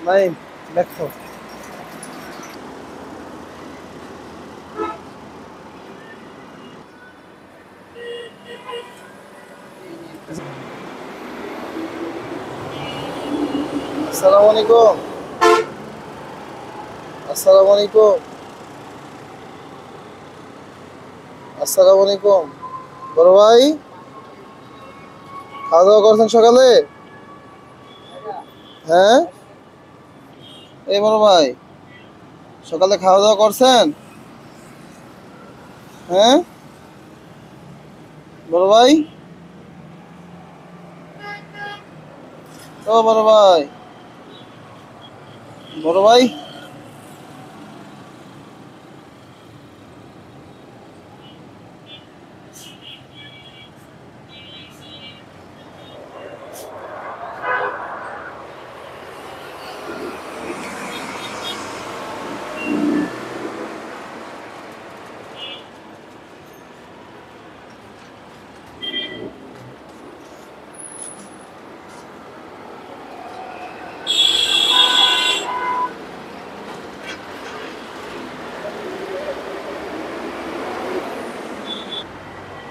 নাই দেখো। আসসালামু আলাইকুম। আসসালামু আলাইকুম। আসসালামু আলাইকুম। বড় ভাই, খাওয়া দাওয়া করছেন সকালে? হ্যাঁ, এই বড় ভাই, সকালে খাওয়া দাওয়া করছেন? হ্যাঁ বড় ভাই, ও বড় ভাই, বড় ভাই।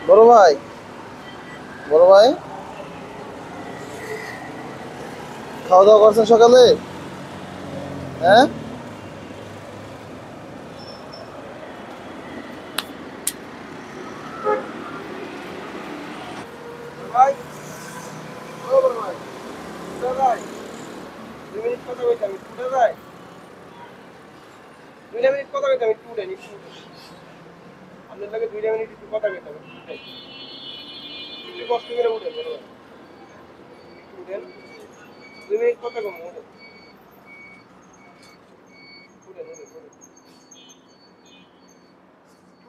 বড় ভাই, বড় ভাই, খাওয়া দাওয়া করছেন সকালে? হ্যাঁ, ভাই, ও বড় ভাই, কোথায় ভাই? 2 মিনিট কথা কইতে আমি কোথায় যাই? 2 মিনিট কথা কইতে আমি একটু উঠেন, একটু উঠেন। আপনার লাগে 2 মিনিট একটু কথা কইতে হবে, একটু কষ্ট করে উঠেন বড় ভাই, একটু উঠেন। 2 মিনিট কথা কম, উঠেন, উঠেন, উঠেন, উঠেন,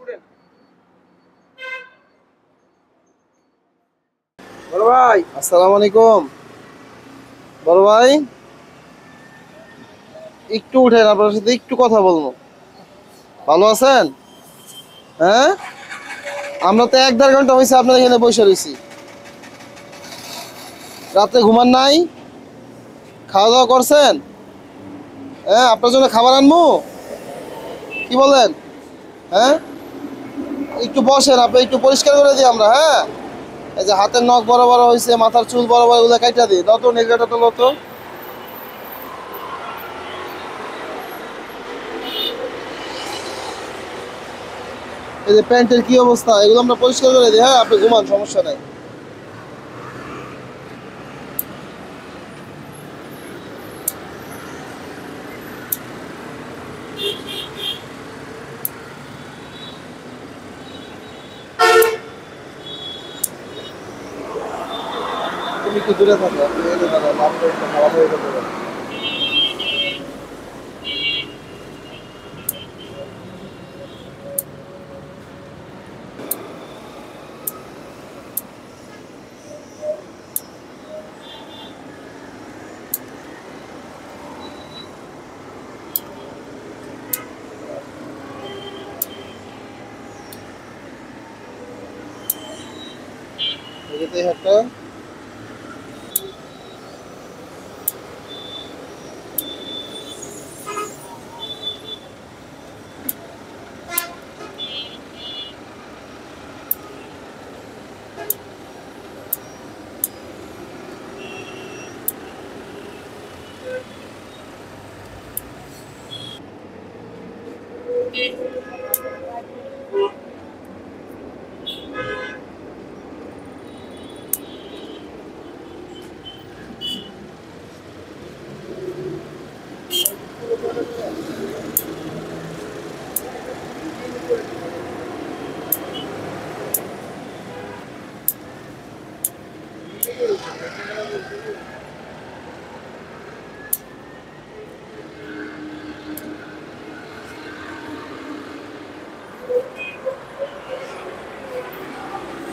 উঠেন। বড় ভাই, আসসালামু আলাইকুম। বড় ভাই, একটু উঠেন, আপনার সাথে একটু কথা বলবো। ভালো আছেন? হ্যাঁ, আমরা তো 1-1.5 ঘন্টা হয়েছে আপনার এখানে বসে রয়েছি। রাত্রে ঘুমান নাই? খাওয়া দাওয়া করছেন? হ্যাঁ, আপনার জন্য খাবার আনবো? কি বলেন? হ্যাঁ, একটু বসেন, আপনি একটু পরিষ্কার করে দিই আমরা। হ্যাঁ, এই যে হাতের নখ বড় বড় হয়েছে, মাথার চুল বড় বড়, ওগুলো কাইটা দিই। নতুন এগুলোটা তো নতুন। এই যে প্যান্টের কি অবস্থা, এগুলো আমরা পরিষ্কার করে দিই। হ্যাঁ, আপনি ঘুমান, সমস্যা নাই। তুমি একটু দূরে থাকো, আপনি এলে দাঁড়ান, আপনার একটু খারাপ হয়ে যেতে পারে। এই যে এই হাতটা,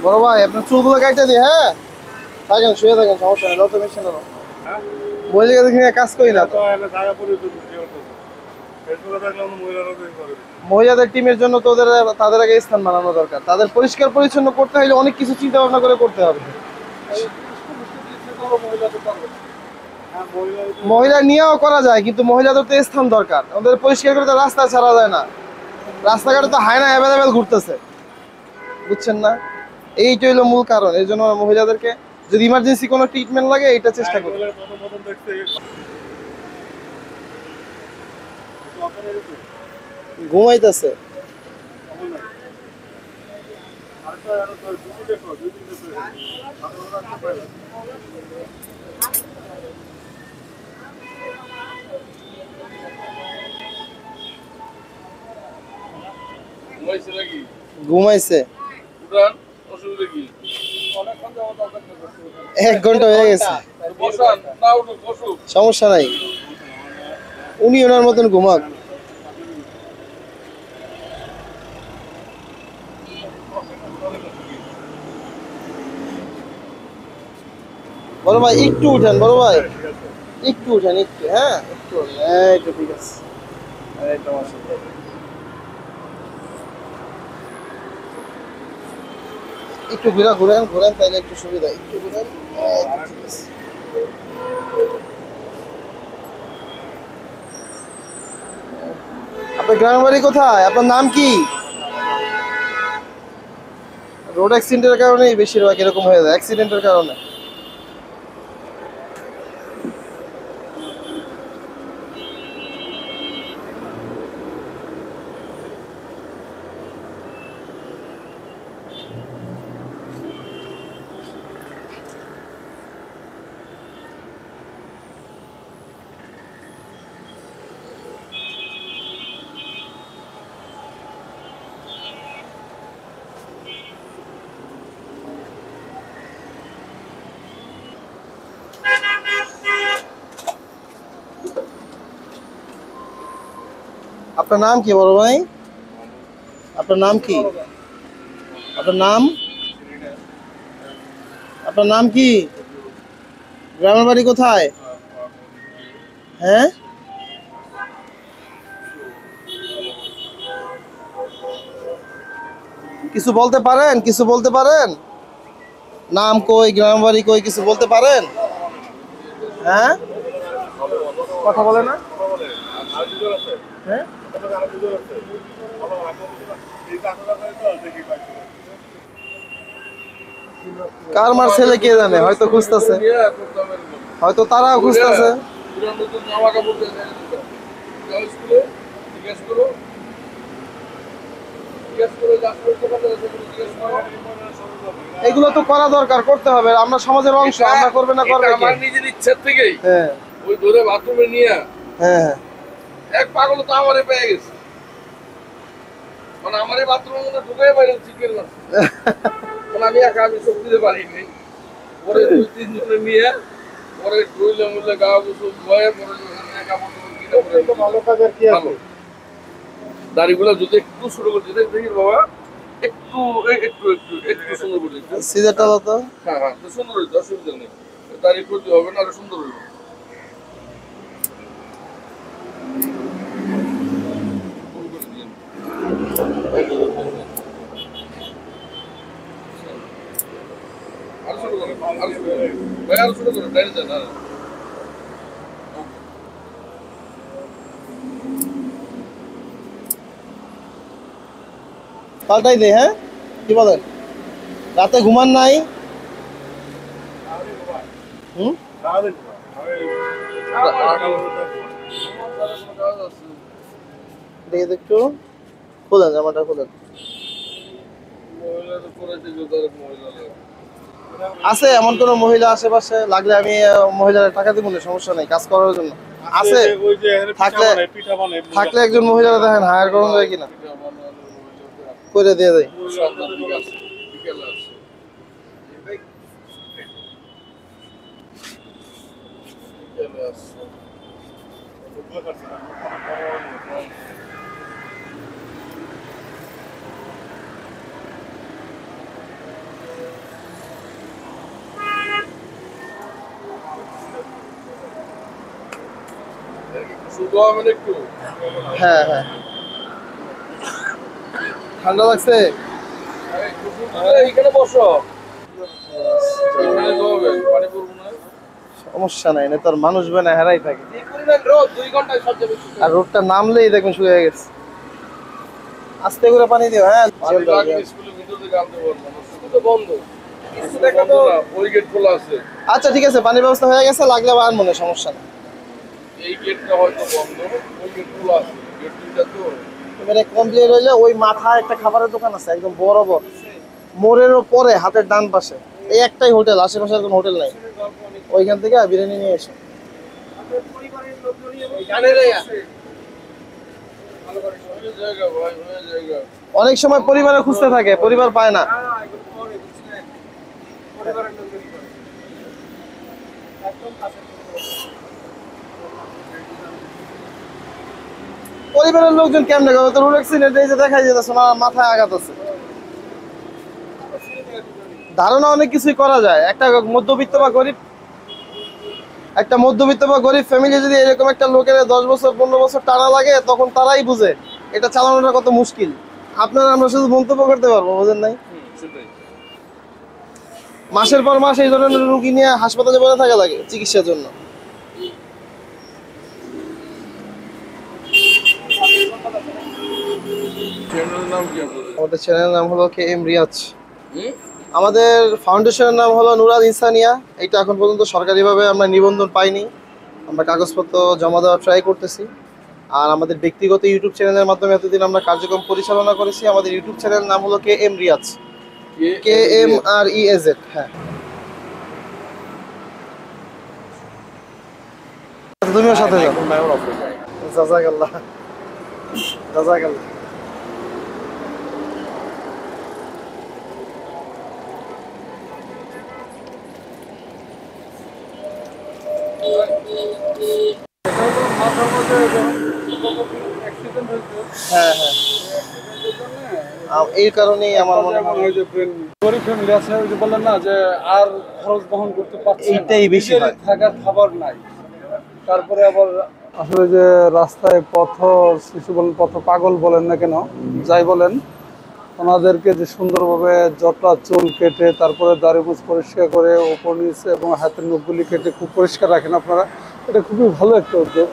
বড় ভাই, আপনার চুলগুলো কাইটা দিই। হ্যাঁ, থাকেন, শুয়ে থাকেন, সমস্যা নেই। নতুন মেশিন হলো, ওই জায়গা থেকে কাজ করি না তো। মহিলাদের টিমের জন্য তো তাদের আগে স্থান বানানো দরকার। তাদের পরিষ্কার পরিচ্ছন্ন করতে হলে অনেক কিছু চিন্তা ভাবনা করে করতে হবে। মহিলা নিয়েও করা যায়, কিন্তু মহিলাদের তো স্থান দরকার, ওদের পরিষ্কার করে তো রাস্তা ছাড়া যায় না। রাস্তাঘাটে তো হায়না অ্যাভেলেবেল ঘুরতেছে, বুঝছেন না? এইটাই হলো মূল কারণ। এই জন্য মহিলাদেরকে যদি ইমার্জেন্সি কোনো ট্রিটমেন্ট লাগে এটা চেষ্টা করি। ঘুমাইতেছে। ঘুমাইছে। 1 ঘন্টা হয়ে গেছে, সমস্যা নাই, উনি ওনার মতন ঘুমাক। বড় ভাই একটু উঠেন, বড় ভাই একটু উঠেন, একটু, হ্যাঁ একটু, এই তো ঠিক আছে। এই তো মাশাআল্লাহ। একটু ঘুরেন ঘুরেন, তাইলে একটু সুবিধা, একটু ঘুরেন। এই তো ঠিক আছে। আপনার গ্রামের বাড়ি কোথায়? আপনার নাম কি? রোড অ্যাক্সিডেন্টের কারণেই বেশিরভাগ এরকম হয়ে যায়, অ্যাক্সিডেন্টের কারণে। আপনার নাম কি বড় ভাই? আপনার নাম কি? আপনার নাম? আপনার নাম কি? গ্রামের বাড়ি কোথায়? হ্যাঁ, কিছু বলতে পারেন? কিছু বলতে পারেন? নাম কই, গ্রামের বাড়ি কই, কিছু বলতে পারেন? হ্যাঁ, কথা বলে না? হ্যাঁ, কার মার ছেলে কে জানে, হয়তো খুঁজতেছে, হয়তো তারাও খুঁজতেছে। এগুলো তো করা দরকার, করতে হবে, আমরা সমাজের অংশ, আমরা করবে না করবে কে? আমার নিজের ইচ্ছা থেকেই হ্যাঁ ওই ধরে বাথরুমে নিয়ে হ্যাঁ, এক পাগল তো আমারে পেয়ে গেছে, মানে আমার এই বাথরুমের মধ্যে ঢুকে বাইরে চিকেন মারছে, মানে আমি একা আমি চোখ দিতে পারিনি। পরে 2-3 জনে নিয়ে পরে ড্রইলে মুলে গা গোসল ধুয়ে পরে কাপড় কিনে পরে ভালো কাজের কি আছে? দাড়িগুলো যদি একটু শুরু করে দিতে দেখি বাবা, একটু একটু একটু একটু সুন্দর করে দিতে। সিজারটা তো হ্যাঁ হ্যাঁ, তো সুন্দর হইতো, অসুবিধা নেই, দাড়ি ক্ষতি হবে না, আরো সুন্দর হইব। আরো শুরু করেন, আরো শুরু করেন ভাই, আরো শুরু করেন, ডাইরে যান। পাল্টাই দে, হ্যাঁ কি বলেন? রাতে ঘুমান নাই? হুম, দেখে একটু খোলেন, জামাটা খোলেন। আছে এমন কোন মহিলা আশেপাশে? লাগলে আমি মহিলার টাকা দিব না, সমস্যা নেই, কাজ করার জন্য আছে। থাকলে থাকলে একজন মহিলা দেখেন হায়ার করানো যায় কিনা, করে দিয়ে দেয়। হ্যাঁ হ্যাঁ, ঠান্ডা লাগছে? এইখানে বসো, এখানে পানি পড়বো না। সমস্যা নাই, না তোর মানুষ বানা হেরাই থাকে। এই পরিমাণ রোদ 2 ঘন্টায় সহ্য করতে আর রোডটা নামলেই দেখবেন শুকিয়ে গেছে। আস্তে করে পানি দিও। হ্যাঁ পানি লাগবে স্কুলের ভিতর থেকে আনতে পারবো না, শুধু তো বন্ধ। স্কুল একটা তো ওই গেট খোলা আছে, আচ্ছা ঠিক আছে, পানির ব্যবস্থা হয়ে গেছে, লাগলে আবার আনবো না, সমস্যা নেই। এই গেটটা হয়তো বন্ধ, ওই গেট খোলা আছে, গেট দুইটা তো। এবারে কমপ্লিট হইলে ওই মাথায় একটা খাবারের দোকান আছে একদম বরাবর মোড়েরও পরে হাতের ডান পাশে, এই একটাই হোটেল, আশেপাশে আর কোনো হোটেল নাই। ওইখান থেকে বিরিয়ানি নিয়ে এসো। হয়ে জায়গা ভাই, হয়ে জায়গা। অনেক সময় পরিবারে খুঁজতে থাকে, পরিবার পায় না। পরিবারের লোকজন কেমনে করবে, তো রোড অ্যাক্সিডেন্ট এই যে দেখাই যেতেছে না, মাথায় আঘাত আছে। ধারণা অনেক কিছুই করা যায়। একটা মধ্যবিত্ত বা গরিব ফ্যামিলি যদি এরকম একটা লোকের 10 বছর 15 বছর টানা লাগে, তখন তারাই বুঝে এটা চালানোটা কত মুশকিল। আপনারা আমরা শুধু মন্তব্য করতে পারবো, বুঝেন নাই? সেটাই। মাসের পর মাস এই ধরনের রোগী নিয়ে হাসপাতালে পড়ে থাকা লাগে চিকিৎসার জন্য। চ্যানেলের নাম কি আপনাদের? আমাদের চ্যানেলের নাম হলো KM রিয়াজ। হুম? আমাদের ফাউন্ডেশনের নাম হলো নুরাল ইনসানিয়া। এটা এখন পর্যন্ত সরকারিভাবে আমরা নিবন্ধন পাইনি, আমরা কাগজপত্র জমা দেওয়ার ট্রাই করতেছি। আর আমাদের ব্যক্তিগত ইউটিউব চ্যানেলের মাধ্যমে এতদিন আমরা কার্যক্রম পরিচালনা করেছি। আমাদের ইউটিউব চ্যানেলের নাম হলো KM রিয়াজ, KMREAZ। হ্যাঁ, তুমিও সাথে যাও। জাযাকাল্লাহ, জাযাকাল্লাহ। হ্যাঁ হ্যাঁ, এই কারণেই আমার মনে হয় গরিব ফ্যামিলি আছে, ওই যে বললেন না যে আর খরচ বহন করতে পারছে না, এইটাই বেশি নিজের হয়। থাকার খাবার নাই। তারপরে আবার আসলে যে রাস্তায় পথ শিশু বলেন, পথ পাগল বলেন না কেন, যাই বলেন, ওনাদেরকে যে সুন্দরভাবে জটা চুল কেটে তারপরে দাড়ি মুছ পরিষ্কার করে ওপর নিচে এবং হাতের নখগুলি কেটে খুব পরিষ্কার রাখেন আপনারা, এটা খুবই ভালো একটা উদ্যোগ।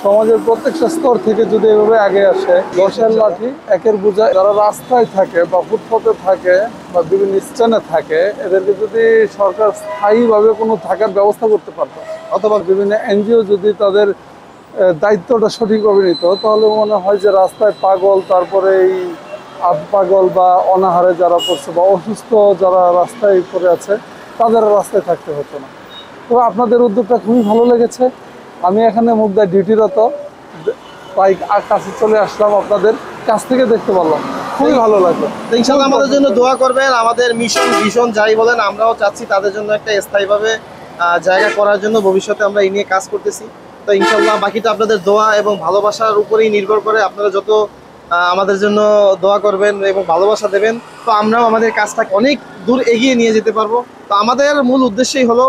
সমাজের প্রত্যেকটা স্তর থেকে যদি এভাবে আগে আসে, 10-এর লাঠি 1-এর বোঝা, যারা রাস্তায় থাকে বা ফুটপাতে থাকে বা বিভিন্ন স্ট্যান্ডে থাকে, এদেরকে যদি সরকার স্থায়ীভাবে কোনো থাকার ব্যবস্থা করতে পারত, অথবা বিভিন্ন এনজিও যদি তাদের দায়িত্বটা সঠিকভাবে নিত, তাহলে মনে হয় যে রাস্তায় পাগল, তারপরে এই পাগল বা অনাহারে যারা পড়ছে বা অসুস্থ যারা রাস্তায় পড়ে আছে, তাদের রাস্তায় থাকতে হতো না। তো আপনাদের উদ্যোগটা খুবই ভালো লেগেছে। আমি এখানে মুগদা ডিউটিরত, তাই কাছে চলে আসলাম, আপনাদের কাছ থেকে দেখতে পারলাম, খুবই ভালো লাগলো। তো ইনশাআল্লাহ আমাদের জন্য দোয়া করবেন। আমাদের মিশন ভীষণ যাই বলেন, আমরাও চাচ্ছি তাদের জন্য একটা স্থায়ীভাবে জায়গা করার জন্য। ভবিষ্যতে আমরা এই নিয়ে কাজ করতেছি। তো ইনশাআল্লাহ বাকিটা আপনাদের দোয়া এবং ভালোবাসার উপরেই নির্ভর করে। আপনারা যত আমাদের জন্য দোয়া করবেন এবং ভালোবাসা দেবেন, তো আমরাও আমাদের কাজটাকে অনেক দূর এগিয়ে নিয়ে যেতে পারবো। তো আমাদের মূল উদ্দেশ্যই হলো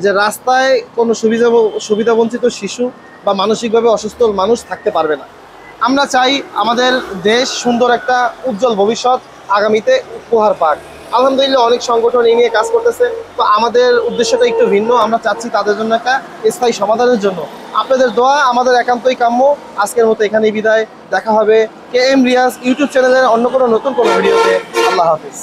যে রাস্তায় কোনো সুবিধাবঞ্চিত শিশু বা মানসিকভাবে অসুস্থ মানুষ থাকতে পারবে না। আমরা চাই আমাদের দেশ সুন্দর একটা উজ্জ্বল ভবিষ্যৎ আগামীতে উপহার পাক। আলহামদুলিল্লাহ অনেক সংগঠন এই নিয়ে কাজ করতেছে। তো আমাদের উদ্দেশ্যটা একটু ভিন্ন, আমরা চাচ্ছি তাদের জন্য একটা স্থায়ী সমাধানের জন্য। আপনাদের দোয়া আমাদের একান্তই কাম্য। আজকের মতো এখানেই বিদায়, দেখা হবে KM রিয়াজ ইউটিউব চ্যানেলের অন্য কোনো নতুন কোনো ভিডিওতে। আল্লাহ হাফিজ।